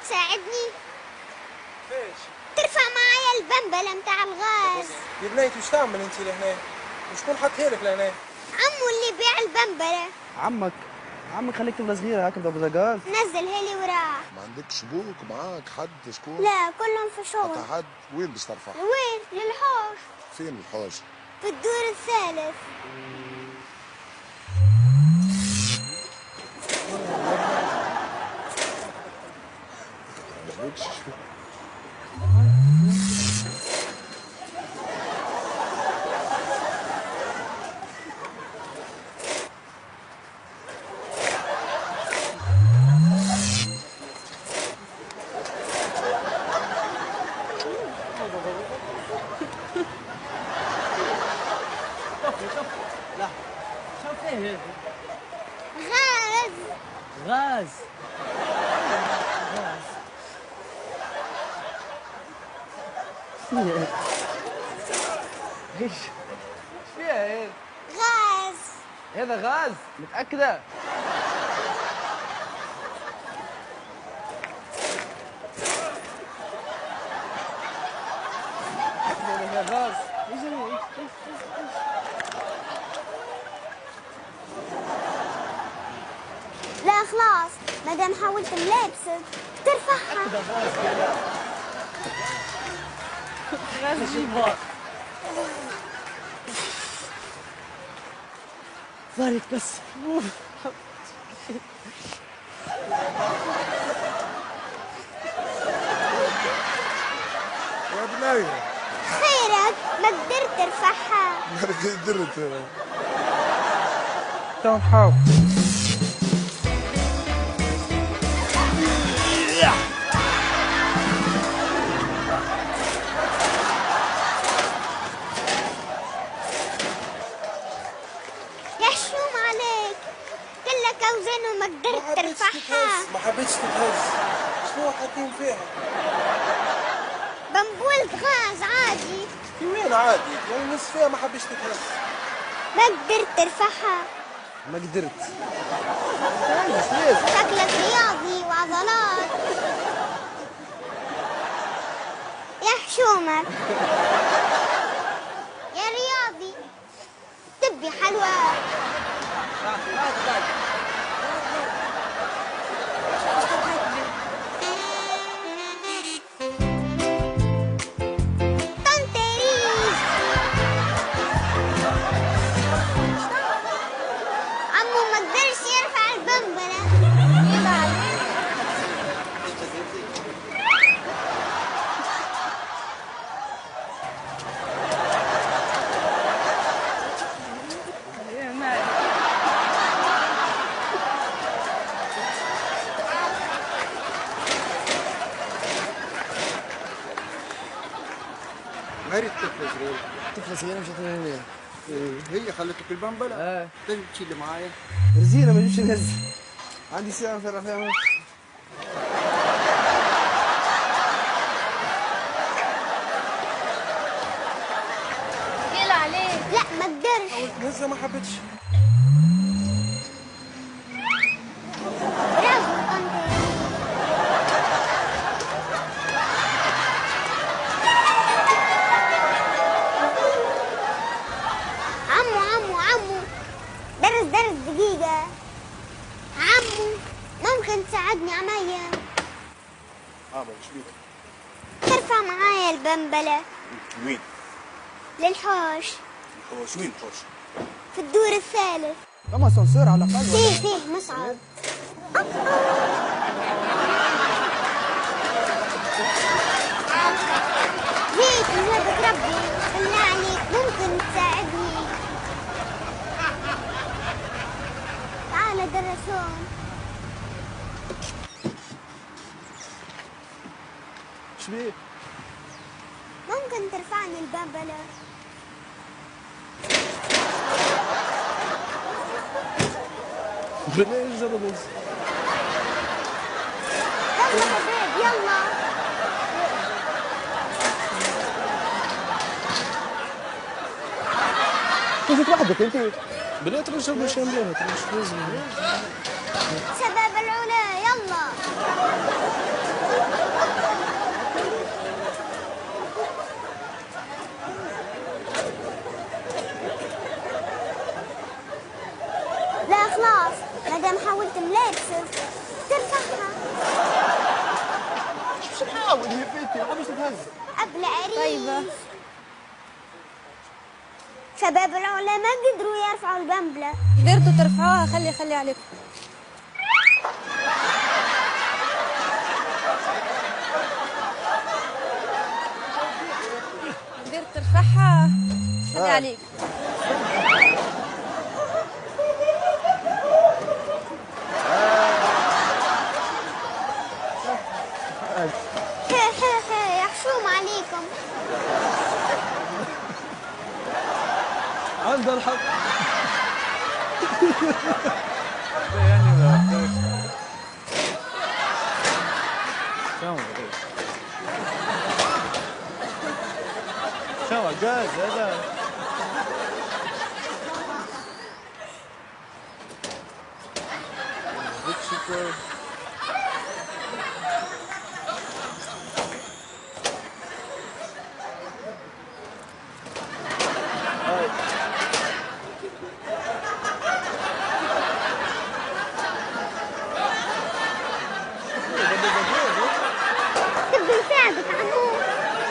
تساعدني؟ ايش؟ ترفع معايا البنبلة متاع الغاز. يا بنيتي وش تعمل انت لهنا؟ وشكون حطها لك لهنا؟ عمو اللي بيع البنبلة. عمك خليك طفلة صغيرة هكا بدها بوتاجاز. نزلها لي وراه. ما عندكش ابوك معاك حد شكون؟ لا كلهم في شغل. حتى حد؟ وين باش ترفع؟ وين؟ للحوش. فين الحوش؟ في الدور الثالث. مالكش شو؟ لا شوف ايه غاز. غاز. ايش فيها ايه؟ غاز. هذا غاز متأكدة؟ هذا غاز. لا خلاص ما دام حاولت ملابسك ترفعها. غاز جيبها. ظهرك بس. يا بنية خيرك ما قدرت ترفعها. ما قدرت. تو نحاول. يا حشوم عليك كلك اوزان وما قدرت ترفعها. ما حبيتش تتهز. شنو حاطين فيها؟ بنبولة غاز عادي. في وين عادي؟ يعني نص فيها ما حبيتش تتهز. ما قدرت ترفعها. ما قدرت. شكلك رياضي وعضلات. يا حشومك يا رياضي تبي حلوى. طنطريش. عمو ما قدرش يرفع البنبلة. مريت طفلة صغيرة. طفلة صغيرة مشت من هنا. هي خلتك البنبلة. تجي تشيل معايا. رزينة ما نجيبش نهز. عندي ساعة في الرفاعة. يلا عليك. لا ما قدرش. حاولت تهزها ما حبيتش. برافو طنطريش. عمو درس دقيقة. عمو ممكن تساعدني عمية؟ اعمل ايش بيك؟ ترفع معايا البنبلة. وين؟ للحوش. الحوش وين الحوش؟ في الدور الثالث. كما سنسور على الأقل. فيه مصعد. هيك جابك ربي بالله عليك ممكن تساعدني؟ تعال درسون. ايش بيه؟ ممكن ترفعني البنبلة؟ ليش زبدت؟ يلا حبيب يلا. كيف وحدك انت؟ بلا ترجع باش نمليها ترجع لازم. شباب العلا يلا. عاود هفيتي ما باش تتهز. قبل عريس. طيبة. شباب العلماء قدروا يرفعوا القنبلة. قدرتوا ترفعوها. خلي عليكم. قدرت ترفعها. خلي عليك. يا حشوم عليكم. عند الحق. شو جاز هذا؟ تبي نساعدك عمو.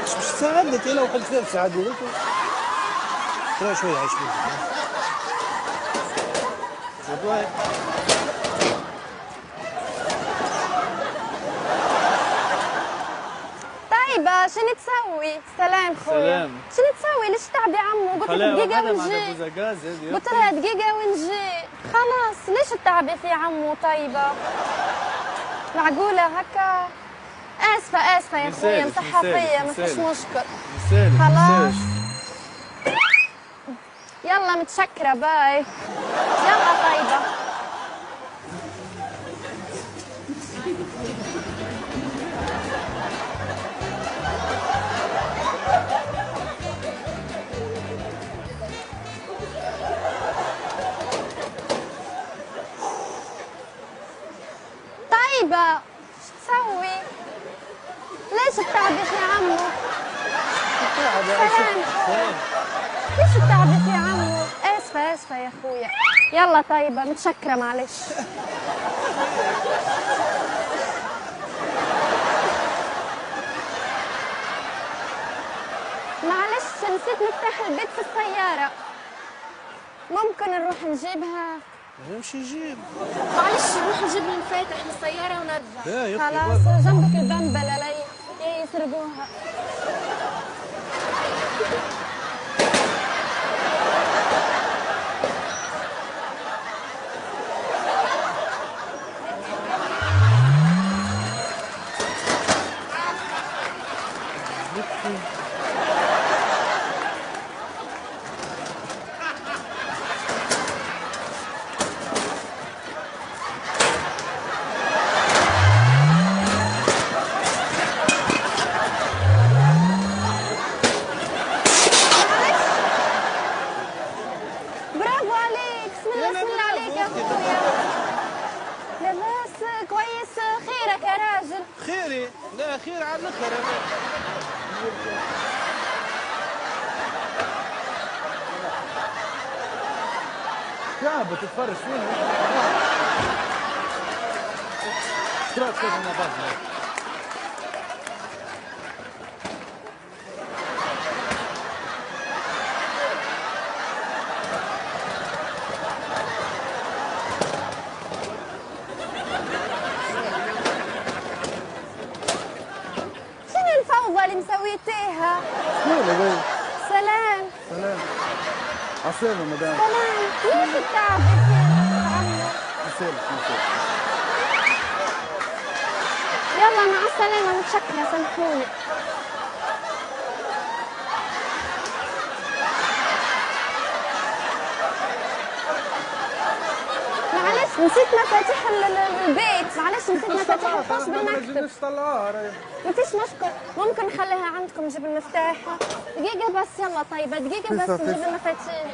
مش تساعدك انا وحد كثير تساعدني انت. ترى شوي عايش فيك. والله طيبة شنو تسوي؟ سلام خويا. سلام. شنو تسوي؟ ليش تعبي عمو؟ قلت لك دقيقة ونجي. قلت لها دقيقة ونجي. خلاص ليش تعبي في عمو؟ طيبة معقولة هكا؟ آسفة يا خويا مسحة فيا ما فيش مشكل. خلاص يلا متشكرة باي. يلا طيبة. طيبة شو تسوي؟ ليش بتعبي في عمو؟ سلام. ليش بتعبي في عمو؟ آسفة يا خويا. يلا طيبة متشكرة معلش. معلش نسيت مفتاح البيت في السيارة. ممكن نروح نجيبها؟ نمشي نجيب. معلش نروح نجيب المفاتح من السيارة ونرجع. لا يا أختي خلاص جنبك البنبلة لي يسرقوها. برافو عليك. بسم الله عليك يا خويا. لاباس كويس. خيرك يا راجل. خيري. لا خير على الاخر. كعبة تتفرج فيها. اشتراك في النظافة. شنو الفوضى اللي مسويتيها؟ شنو هذا؟ سلام. سلام. عسلامة مدام. سلام. ليش بتعبي في عمو؟ عسلامة. يلا مع السلامة متشكرة سامحوني. معلش نسيت مفاتيح البيت. معلش نسيت مفاتيح الخاص بالمكتب. ما فيش مشكل. ممكن نخليها عندكم نجيب المفتاح. دقيقة بس. يلا طيبة دقيقة بس نجيب المفاتيح.